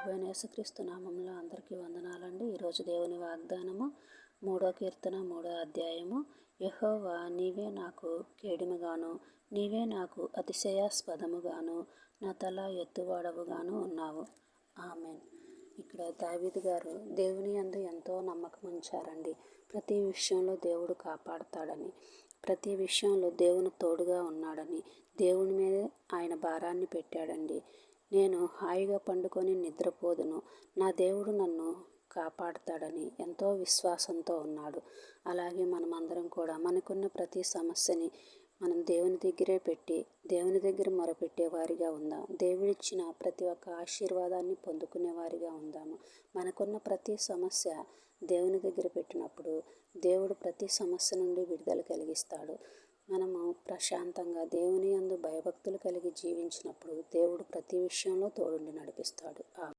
ప్రభువైన యేసుక్రీస్తు నామములో అందరికీ వందనాలండి. ఈరోజు దేవుని వాగ్దానము 3వ కీర్తన 3వ అధ్యాయము. యెహోవా, నీవే నాకు కేడిమగాను, నీవే నాకు అతిశయాస్పదముగాను, నా తల ఎత్తువాడవుగాను ఉన్నావు. ఆమెన్. ఇక్కడ దావీదు గారు దేవుని యందు ఎంతో నమ్మకం ఉంచారండి. ప్రతి విషయంలో దేవుడు కాపాడుతాడని, ప్రతి విషయంలో దేవుని తోడుగా ఉన్నాడని, దేవుని మీద ఆయన భారాన్ని పెట్టాడండి. నేను హాయిగా పండుకొని నిద్రపోదును, నా దేవుడు నన్ను కాపాడుతాడని ఎంతో విశ్వాసంతో ఉన్నాడు. అలాగే మనమందరం కూడా మనకున్న ప్రతి సమస్యని మనం దేవుని దగ్గరే పెట్టి దేవుని దగ్గర మొరపెట్టే వారిగా ఉందాం. దేవుడిచ్చిన ప్రతి ఒక్క ఆశీర్వాదాన్ని పొందుకునే వారిగా ఉందాము. మనకున్న ప్రతి సమస్య దేవుని దగ్గర పెట్టినప్పుడు దేవుడు ప్రతి సమస్య నుండి విడుదల కలిగిస్తాడు. మనము ప్రశాంతంగా దేవుని యందు భయభక్తులు కలిగి జీవించినప్పుడు దేవుడు ప్రతి విషయంలో తోడుండి నడిపిస్తాడు.